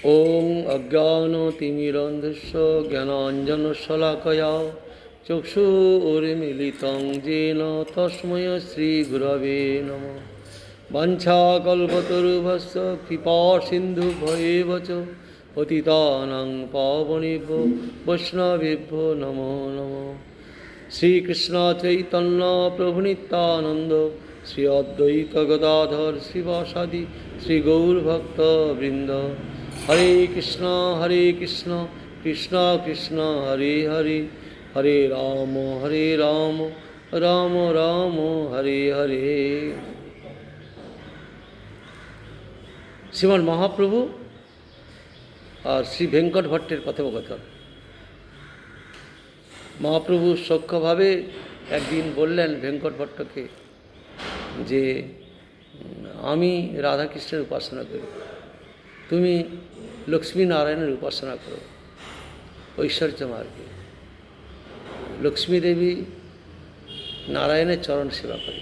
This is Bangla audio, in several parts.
ওং অজ্ঞানতিমিরন্ধস্য জ্ঞানাঞ্জনশলাকয়া চক্ষুর্মিলিतं येन তস্मै শ্রীগুরবে নমঃ। বাঞ্ছাকল্পতরুভ্যশ্চ কৃপাসিন্ধুভ্যেব চ পতিতানাং পাবনেভ্যো বৈষ্ণবেভ্যো নমো নমঃ। শ্রীকৃষ্ণ চৈতন্য প্রভু নিত্যানন্দ শ্রী অদ্বৈত গদাধর শিবাসাদি শ্রী গৌরভক্তবৃন্দ। হরে কৃষ্ণ কৃষ্ণ কৃষ্ণ হরে হরে, হরে রাম রাম রাম হরে হরে। শ্রীমান মহাপ্রভু আর শ্রী ভেঙ্কট ভট্টের কথোপকথন। মহাপ্রভু সূক্ষ্মভাবে একদিন বললেন ভেঙ্কট ভট্টকে যে আমি রাধাকৃষ্ণের উপাসনা করি, তুমি লক্ষ্মী নারায়ণের উপাসনা করো ঐশ্বর্য মার্গে। লক্ষ্মী দেবী নারায়ণের চরণ সেবা করে।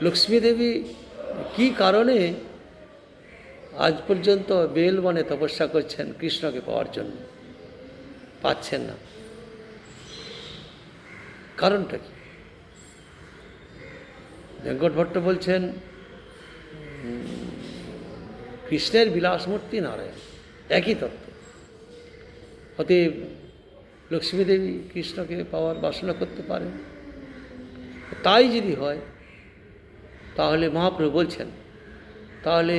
লক্ষ্মী দেবী কী কারণে আজ পর্যন্ত বেলবনে তপস্যা করছেন কৃষ্ণকে পাওয়ার জন্য, পাচ্ছেন না? কারণটা কি? ভেঙ্কট ভট্ট বলছেন কৃষ্ণের বিলাসমূর্তি নারায়ণ, একই তত্ত্ব। অতএব লক্ষ্মী দেবী কৃষ্ণকে পাওয়ার বাসনা করতে পারেন। তাই যদি হয় তাহলে মহাপ্রভু বলছেন তাহলে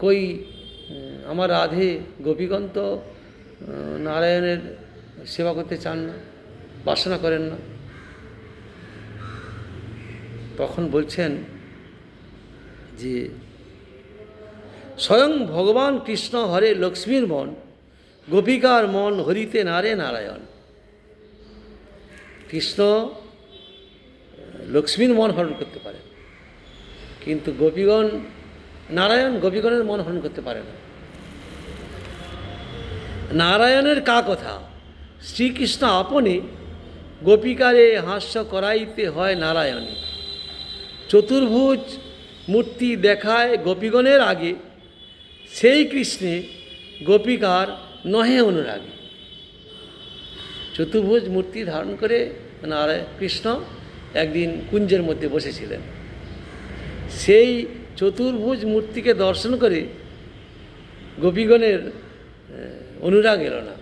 কই আমার রাধে গোপীগণ তো নারায়ণের সেবা করতে চান না, বাসনা করেন না। তখন বলছেন যে স্বয়ং ভগবান কৃষ্ণ হরে লক্ষ্মীর মন, গোপিকার মন হরিতে নারে নারায়ণ। কৃষ্ণ লক্ষ্মীর মন হরণ করতে পারে, কিন্তু গোপীগণ নারায়ণ গোপীগণের মন হরণ করতে পারে না। নারায়ণের কা কথা, শ্রীকৃষ্ণ আপনি গোপিকারে হাস্য করাইতে হয় নারায়ণে। চতুর্ভুজ মূর্তি দেখায় গোপীগণের আগে, সেই কৃষ্ণে গোপিকার নহে অনুরাগে। চতুর্ভুজ মূর্তি ধারণ করে কৃষ্ণ একদিন কুঞ্জের মধ্যে বসেছিলেন। সেই চতুর্ভুজ মূর্তিকে দর্শন করে গোপীগণের অনুরাগ এলো না,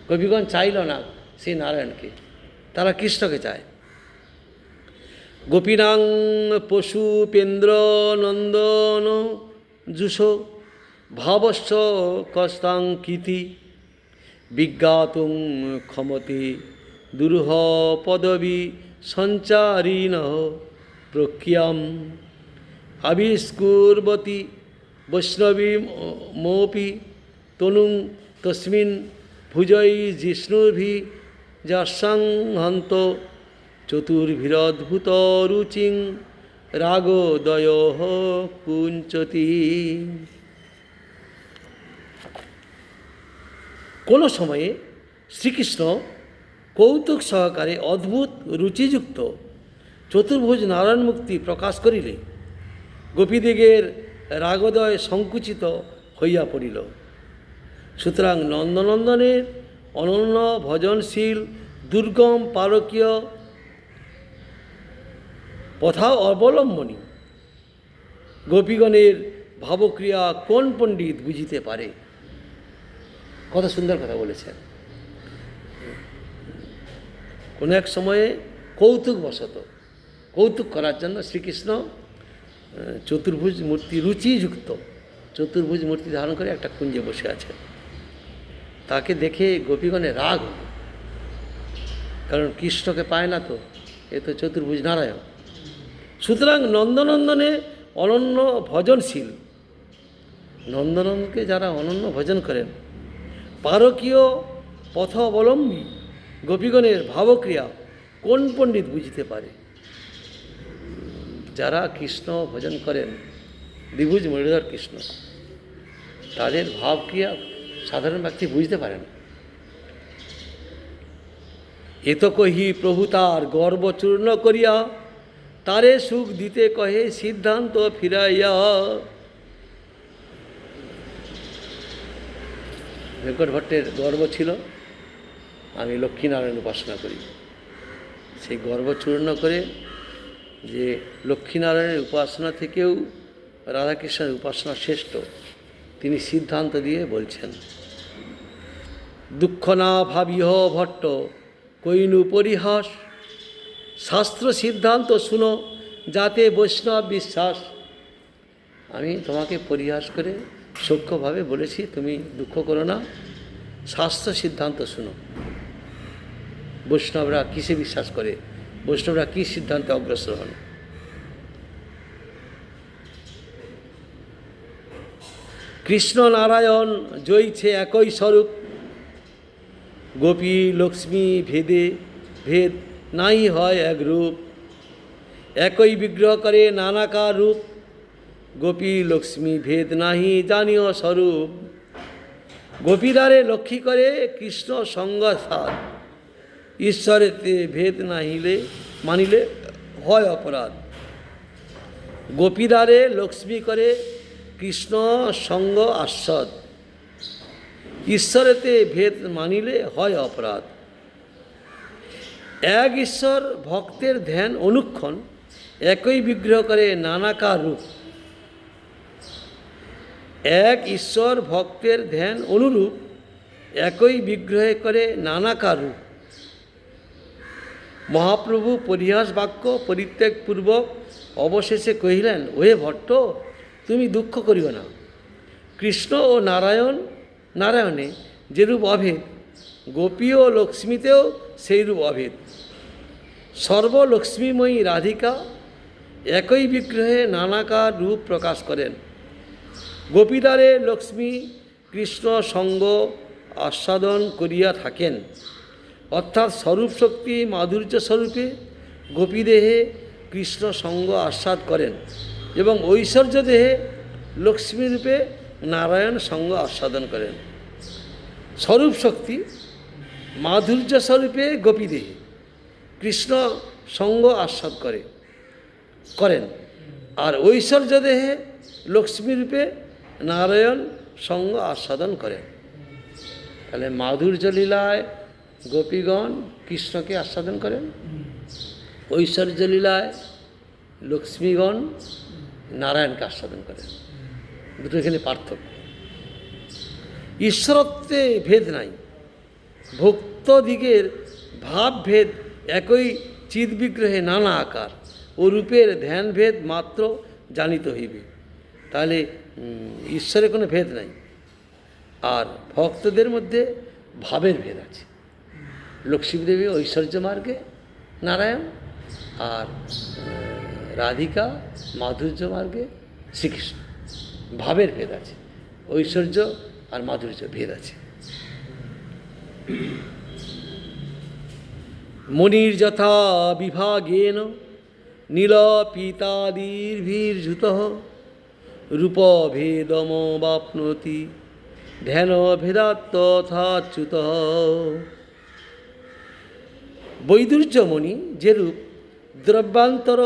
গোপীগণ চাইল না সেই নারায়ণকে, তারা কৃষ্ণকে চায়। গোপীনাং পশু পেন্দ্র নন্দন জুষ ভাবস্য কস্তাং কীতি বিজ্ঞাতুং ক্ষমতে দুরূহ পদবী সঞ্চারিণ প্রক্রিয়াম আবিষ্কুর্বতী বৈষ্ণবী মোপি তনুং তস্মিন ভুজৈ জিষ্ণুভি যৎসংহন্ত চতুর্ভিরদ্ভুত রুচিং রাগোদয় কুঞ্চতি। কোনো সময়ে শ্রীকৃষ্ণ কৌতুক সহকারে অদ্ভুত রুচিযুক্ত চতুর্ভুজ নারায়ণ মুক্তি প্রকাশ করিলে গোপীদিগের রাগোদয় সংকুচিত হইয়া পড়িল। সুতরাং নন্দনন্দনের অনন্য ভজনশীল দুর্গম পারকীয় পথা অবলম্বনী গোপীগণের ভাবক্রিয়া কোন পণ্ডিত বুঝিতে পারে? কত সুন্দর কথা বলেছেন। কোনো এক সময়ে কৌতুকবশত, কৌতুক করার জন্য শ্রীকৃষ্ণ চতুর্ভুজ মূর্তি রুচিযুক্ত চতুর্ভুজ মূর্তি ধারণ করে একটা কুঞ্জে বসে আছেন। তাকে দেখে গোপীগণের রাগ হল, কারণ কৃষ্ণকে পায় না তো, এ তো চতুর্ভুজ নারায়ণ। সুতরাং নন্দনন্দনে অনন্য ভজনশীল, নন্দনন্দনকে যারা অনন্য ভজন করেন, পারকীয় পথ অবলম্বী গোপীগণের ভাবক্রিয়া কোন পণ্ডিত বুঝিতে পারে? যারা কৃষ্ণ ভজন করেন, দ্বিভুজ মুরলীধর কৃষ্ণ, তাদের ভাবক্রিয়া সাধারণ ব্যক্তি বুঝতে পারে না। এত কহি প্রভু তার গর্ব চূর্ণ করিয়া তারে সুখ দিতে কহে সিদ্ধান্ত ফিরাইয়া। ভেঙ্কট ভট্টের গর্ব ছিল আমি লক্ষ্মীনারায়ণ উপাসনা করি। সেই গর্ব চূর্ণ করে যে লক্ষ্মীনারায়ণের উপাসনা থেকেও রাধাকৃষ্ণের উপাসনা শ্রেষ্ঠ, তিনি সিদ্ধান্ত দিয়ে বলছেন, দুঃখ না ভাবিহ ভট্ট কইনু পরিহাস, শাস্ত্র সিদ্ধান্ত শুনো যাতে বৈষ্ণব বিশ্বাস। আমি তোমাকে পরিহাস করে সূক্ষ্মভাবে বলেছি, তুমি দুঃখ করো না, শাস্ত্র সিদ্ধান্ত শুনো। বৈষ্ণবরা কিসে বিশ্বাস করে, বৈষ্ণবরা কী সিদ্ধান্তে অগ্রসর হন। কৃষ্ণ নারায়ণ জয়ছে একই স্বরূপ, গোপী লক্ষ্মী ভেদে ভেদ নাই হয় এক রূপ, একই বিগ্রহ করে নানাকার রূপ, গোপী লক্ষ্মী ভেদ নাহি জানিও স্বরূপ। গোপীরারে লক্ষ্মী করে কৃষ্ণ সঙ্গ সাধ, ঈশ্বরেতে ভেদ নাহিলে মানিলে হয় অপরাধ। গোপীরারে লক্ষ্মী করে কৃষ্ণ সঙ্গ আস্বাদ, ঈশ্বরেতে ভেদ মানিলে হয় অপরাধ। এক ঈশ্বর ভক্তের ধ্যান অনুক্ষণ, একই বিগ্রহ করে নানাকার রূপ। এক ঈশ্বর ভক্তের ধ্যান অনুরূপ, একই বিগ্রহে করে নানাকার রূপ। মহাপ্রভু পরিহাস বাক্য পরিত্যাগপূর্বক অবশেষে কহিলেন, ওহে ভট্ট, তুমি দুঃখ করিও না। কৃষ্ণ ও নারায়ণে যেরূপ অভেদ, গোপী ও লক্ষ্মীতেও সেইরূপ অভেদ। সর্বলক্ষ্মীময়ী রাধিকা একই বিগ্রহে নানাকার রূপ প্রকাশ করেন। গোপীদ্বারে লক্ষ্মী কৃষ্ণ সঙ্গ আস্বাদন করিয়া থাকেন, অর্থাৎ স্বরূপ শক্তি মাধুর্য স্বরূপে গোপীদেহে কৃষ্ণ সঙ্গ আস্বাদ করেন এবং ঐশ্বর্য দেহে লক্ষ্মীরূপে নারায়ণ সঙ্গ আস্বাদন করেন। স্বরূপ শক্তি মাধুর্য স্বরূপে গোপীদেহে কৃষ্ণ সঙ্গ আস্বাদ করেন, আর ঐশ্বর্য দেহে লক্ষ্মীরূপে নারায়ণ সঙ্গ আস্বাদন করেন। তাহলে মাধুর্য লীলায় গোপীগণ কৃষ্ণকে আস্বাদন করেন, ঐশ্বর্য লীলায় লক্ষ্মীগণ নারায়ণকে আস্বাদন করেন। দুটো এখানে পার্থক্য। ঈশ্বরত্বে ভেদ নাই, ভক্তদিগের ভাবভেদ একই চিদ্বিগ্রহে নানা আকার ও রূপের ধ্যানভেদ মাত্র জানিতে হইবে। তাহলে ঈশ্বরের কোনো ভেদ নাই, আর ভক্তদের মধ্যে ভাবের ভেদ আছে। লক্ষ্মীদেবী ঐশ্বর্য মার্গে নারায়ণ, আর রাধিকা মাধুর্য মার্গে শ্রীকৃষ্ণ। ভাবের ভেদ আছে, ঐশ্বর্য আর মাধুর্য ভেদ আছে। মনির যথা বিভাগেন নীল পীতাদির্ভির্যুত রূপভেদমবাপ্নোতি ধ্যান ভেদাত্তথাচ্যুত। বৈদুর্যমণি যেরূপ দ্রব্যান্তর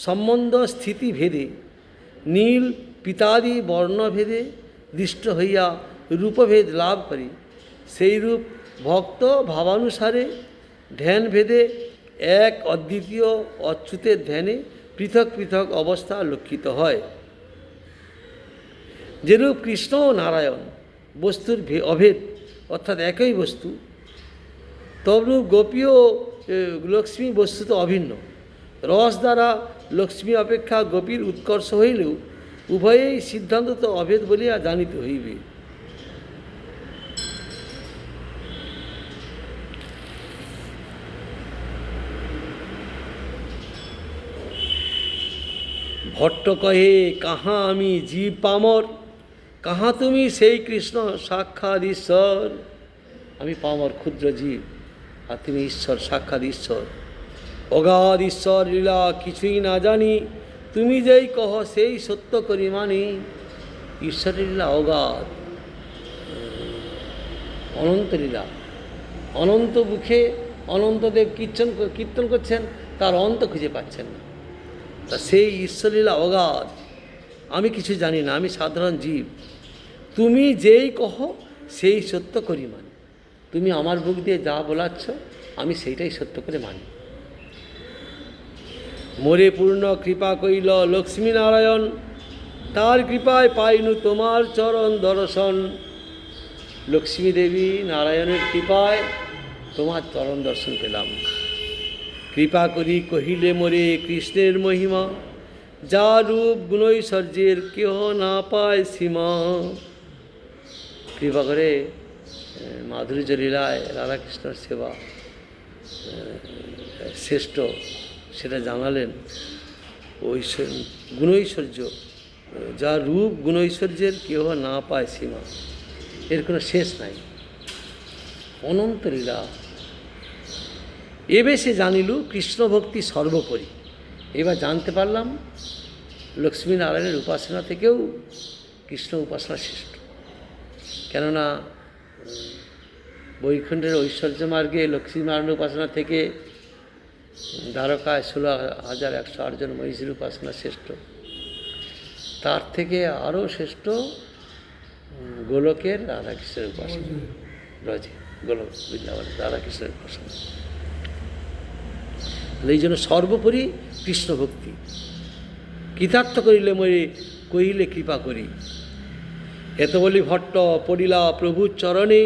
সম্বন্ধ স্থিতি ভেদে নীল পিতাদি বর্ণভেদে দৃষ্ট হইয়া রূপভেদ লাভ করে, সেইরূপ ভক্ত ভাবানুসারে ধ্যান ভেদে এক অদ্বিতীয় অচ্যুতের ধ্যানে পৃথক পৃথক অবস্থা লক্ষিত হয়। যেরূপ কৃষ্ণ ও নারায়ণ বস্তুর অভেদ, অর্থাৎ একই বস্তু, তদ্রূপ গোপী ও লক্ষ্মী বস্তুত অভিন্ন। রস দ্বারা লক্ষ্মী অপেক্ষা গোপীর উৎকর্ষ হইলেও উভয়েই সিদ্ধান্ত অভেদ বলিয়া জানিতে হইবে। ভট্ট কহে, কাহা আমি জীব পামর, কাহা তুমি সেই কৃষ্ণ সাক্ষাৎ ঈশ্বর। আমি পামর ক্ষুদ্র জীব, আর তুমি ঈশ্বর, সাক্ষাৎ ঈশ্বর। অগাধ ঈশ্বর লীলা কিছুই না জানি, তুমি যেই কহ সেই সত্য করি মানি। ঈশ্বরের লীলা অগাধ, অনন্ত লীলা। অনন্ত মুখে অনন্তদেব কীর্তন করছেন, তার অন্ত খুঁজে পাচ্ছেন না। তা সেই ঈশ্বরলীলা অগাধ, আমি কিছু জানি না, আমি সাধারণ জীব। তুমি যেই কহ সেই সত্য করি মানি। তুমি আমার মুখ দিয়ে যা বলাচ্ছ আমি সেইটাই সত্য করে মানি। মোরে পূর্ণ কৃপা কইল লক্ষ্মীনারায়ণ, তার কৃপায় পাইনু তোমার চরণ দর্শন। লক্ষ্মী দেবী নারায়ণের কৃপায় তোমার চরণ দর্শন পেলাম। কৃপা করি কহিলে মোরে কৃষ্ণের মহিমা, যা রূপ গুণৈশ্বর্যের কেহ না পায় সীমা। কৃপা করে মাধুরী লীলায় রাধাকৃষ্ণের সেবা শ্রেষ্ঠ সেটা জানালেন। ওই গুণৈশ্বর্য, যা রূপ গুণৈশ্বর্যের কেহ না পায় সীমা, এর কোনো শেষ নাই, অনন্ত লীলা। এবে সে জানিল কৃষ্ণ ভক্তি সর্বোপরি। এবার জানতে পারলাম লক্ষ্মীনারায়ণের উপাসনা থেকেও কৃষ্ণ উপাসনা শ্রেষ্ঠ। কেননা বৈকুণ্ঠের ঐশ্বর্য মার্গে লক্ষ্মীনারায়ণের উপাসনা থেকে দ্বারকায় 16,108 জন মহিষীর উপাসনা শ্রেষ্ঠ। তার থেকে আরও শ্রেষ্ঠ গোলকের রাধাকৃষ্ণের উপাসনা, ব্রজে গোলক বৃন্দাবন রাধাকৃষ্ণের উপাসনা। এই জন্য সর্বোপরি কৃষ্ণ ভক্তি। কৃতার্থ করিলে মরে কহিলে কৃপা করি। এত বলি ভট্ট পড়িলা প্রভুর চরণে,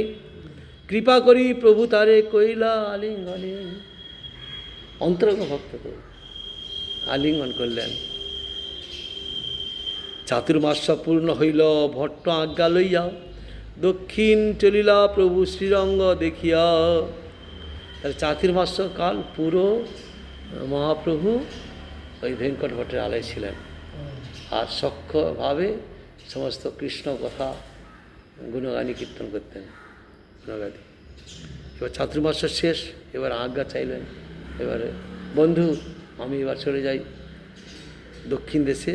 কৃপা করি প্রভু তারে কইলা আলিঙ্গনে। অন্তরঙ্গ ভক্ত তো আলিঙ্গন করলেন। চাতুর্মাস পূর্ণ হইল ভট্ট আজ্ঞা লইয়া, দক্ষিণ চলিলা প্রভু শ্রীরঙ্গ দেখিয়া। তাহলে চাতুর্মাস কাল পুরো মহাপ্রভু ওই ভেঙ্কট ভট্টের আলয় ছিলেন, আর সখ্যভাবে সমস্ত কৃষ্ণ কথা গুণগানী কীর্তন করতেন, গুণগানী। এবার চাতুর্মাস শেষ, এবার আজ্ঞা চাইলেন, এবারে বন্ধু আমি এবার চলে যাই দক্ষিণ দেশে,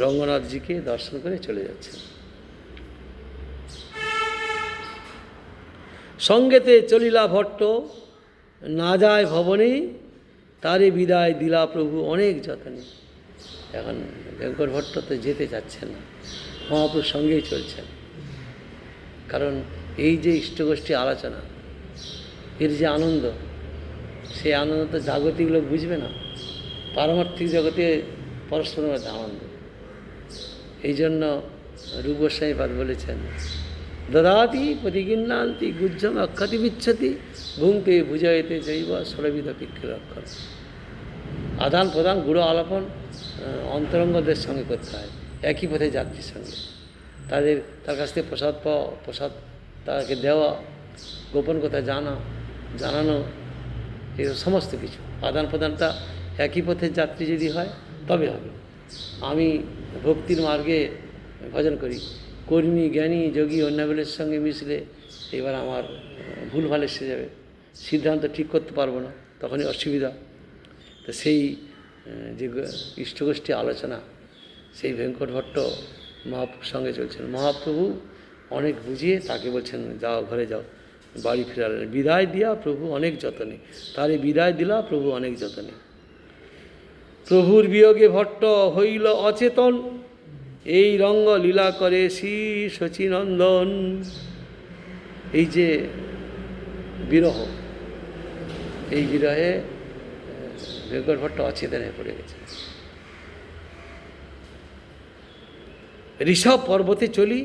রঙ্গনাথজিকে দর্শন করে চলে যাচ্ছে। সঙ্গেতে চলিলা ভট্ট, না যায় ভবনে, তারে বিদায় দিলা প্রভু অনেক যতনে। এখন ভেঙ্কট ভট্ট তো যেতে চাচ্ছেন না, মহাপ্রভুর সঙ্গেই চলছেন। কারণ এই যে ইষ্টগোষ্ঠী আলোচনা, এর যে আনন্দ, সেই আনন্দ তো জাগতিক লোক বুঝবে না, পারমার্থিক জগতে পরস্পরের মধ্যে আনন্দ। এই জন্য রূপ গোস্বামীপাদ বলেছেন, দদাতি প্রতিগিন্নান্তি গুজ্জম অক্ষতি বিচ্ছতি, ভুংতে ভুজয়তে জৈব ষড়বিধ পিক্ষলক্ষণ। আদান প্রদান গুড়ো আলাপন অন্তরঙ্গদের সঙ্গে করতে হয়, একই পথে যাত্রীর সঙ্গে। তার কাছ থেকে প্রসাদ পাওয়া, প্রসাদ তাকে দেওয়া, গোপন কথা জানানো, এই সমস্ত কিছু আদান প্রদানটা একই পথের যাত্রী যদি হয় তবে হবে। আমি ভক্তির মার্গে ভজন করি, কর্মী জ্ঞানী যোগী অন্যাবলের সঙ্গে মিশলে এবার আমার ভুলভাল এসে যাবে, সিদ্ধান্ত ঠিক করতে পারবো না, তখনই অসুবিধা। তো সেই যে ইষ্টগোষ্ঠী আলোচনা, সেই ভেঙ্কট ভট্ট মহাপ্রভুর সঙ্গে চলছেন। মহাপ্রভু অনেক বুঝিয়ে তাকে বলছেন, যাও ঘরে যাও, বাড়ি ফিরালেন। বিদায় দিয়া প্রভু অনেক যতনে, তারে বিদায় দিলা প্রভু অনেক যতনে। প্রভুর বিয়োগে ভট্ট হইল অচেতন, এই রঙ্গ লীলা করে শ্রী শচীনন্দন। এই যে বিরহ, এই বিরহে ভেঙ্কট ভট্ট অচেতন হয়ে পড়ে গেছে। ঋষভ পর্বতে চলি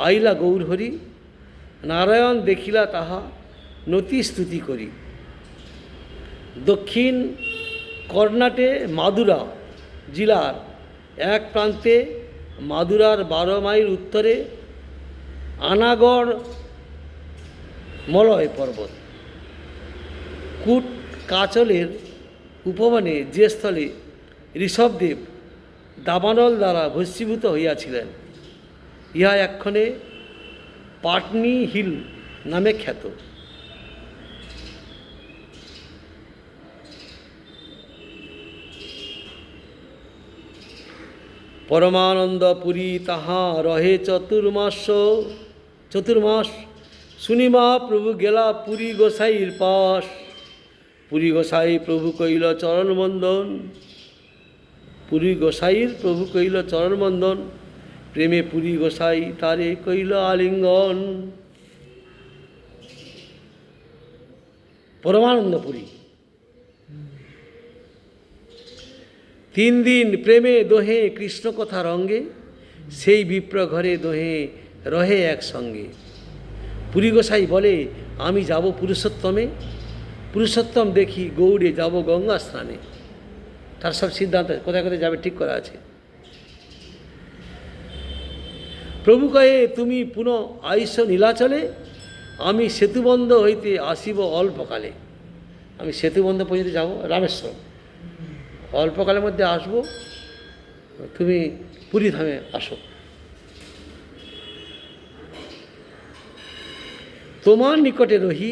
আইলা গৌরহরি, নারায়ণ দেখিলা তাহা নতি স্তুতি করি। দক্ষিণ কর্ণাটে মাদুরা জেলার এক প্রান্তে, মাদুরার 12 মাইল উত্তরে আনাগড় মলয় পর্বত, কূট কাচলের উপবনে যে স্থলে ঋষভদেব দাবানল দ্বারা ভস্মীভূত হইয়াছিলেন, ইহা এক্ষণে পাটনি হিল নামে খ্যাত। পরমানন্দ পুরী তাহা রহে চতুর্মাস, শুনিমা প্রভু গেলা পুরী গোসাইর পাশ। পুরী গোসাই প্রভু কইল চরণ বন্দন, পুরী গোসাইর প্রভু কইল চরণ বন্দন। প্রেমে পুরী গোসাই তারে কইল আলিঙ্গন। পরমানন্দপুরী। 3 দিন প্রেমে দোহে কৃষ্ণ কথা রঙ্গে, সেই বিপ্র ঘরে দোহে রহে একসঙ্গে। পুরী গোসাই বলে আমি যাব পুরুষোত্তমে, পুরুষোত্তম দেখি গৌড়ে যাব গঙ্গা স্নানে। তার সব সিদ্ধান্ত কোথায় কোথায় যাবে ঠিক করা আছে। প্রভু কহে তুমি পুনঃ আইস নীলাচলে, আমি সেতুবন্ধ হইতে আসিব অল্পকালে। আমি সেতুবন্ধ পর্যন্ত যাব রামেশ্বর, অল্পকালের মধ্যে আসব, তুমি পুরী ধামে আসো। তোমার নিকটে রহি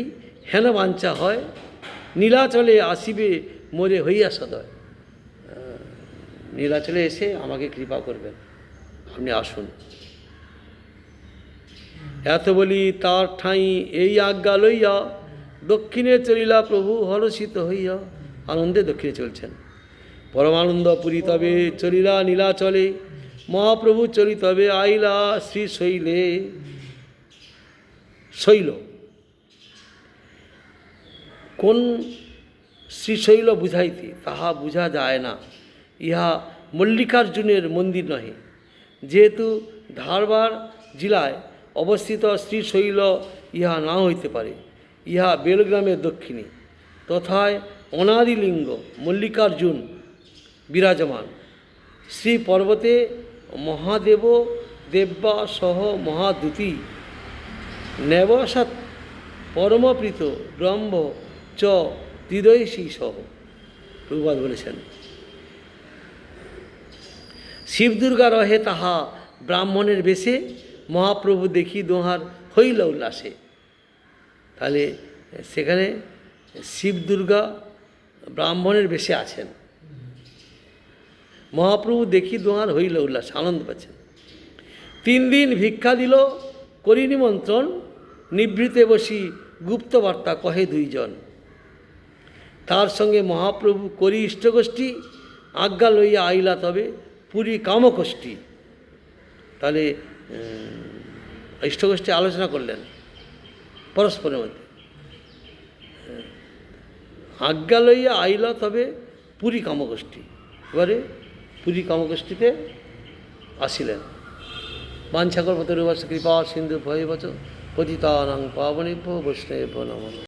হেন বাঞ্ছা হয়, নীলাচলে আসিবে মোরে হইয়া সদয়। নীলাচলে এসে আমাকে কৃপা করবেন, আপনি আসুন। এত বলি তার ঠাঁই এই আজ্ঞা লইয়া দক্ষিণে চলিলা প্রভু হরষিত হইয়া। আনন্দে দক্ষিণে চলছেন। পরমানন্দ পুরী তবে চলিলা নীলাচলে, মহাপ্রভু চলি তবে আইলা শ্রী শৈলে। শৈল, কোন শ্রীশৈল বুঝাইতে তাহা বুঝা যায় না। ইহা মল্লিকার্জুনের মন্দির নহে। যেহেতু ধারবার জেলায় অবস্থিত শ্রীশৈল ইহা না হইতে পারে। ইহা বেলগ্রামের দক্ষিণে, তথায় অনাদিলিঙ্গ মল্লিকার্জুন বিরাজমান। শ্রী পর্বতে মহাদেব দেব্যা সহ মহাদূতী নেবসৎ পরমপ্রীত ব্রহ্ম চ হৃদয়সী সহ। প্রভুপাদ বলেছেন শিব দুর্গা রহে তাহা ব্রাহ্মণের বেশে, মহাপ্রভু দেখি দোহার হইল উল্লাসে। তাহলে সেখানে শিব দুর্গা ব্রাহ্মণের বেশে আছেন, মহাপ্রভু দেখি দোহার হইল উল্লাস, আনন্দ পাচ্ছেন। 3 দিন ভিক্ষা দিল করি নিমন্ত্রণ, নিভৃতে বসি গুপ্তবার্তা কহে 2 জন। তার সঙ্গে মহাপ্রভু করি ইষ্টগোষ্ঠী, আজ্ঞা লইয়া আইলা তবে পুরী কামকোষ্ঠী। তাহলে ইষ্টগোষ্ঠী আলোচনা করলেন পরস্পরের মধ্যে। আজ্ঞা লইয়া আইলা তবে পুরী কামগোষ্ঠী। এবারে পুরী কামগোষ্ঠীতে আসিলেন। বাঞ্ছাকল্পতরুভ্যশ্চ কৃপা সিন্ধু ভয়বচ পতিতানাং পাবনেভ্যো বৈষ্ণবেভ্যো নমঃ।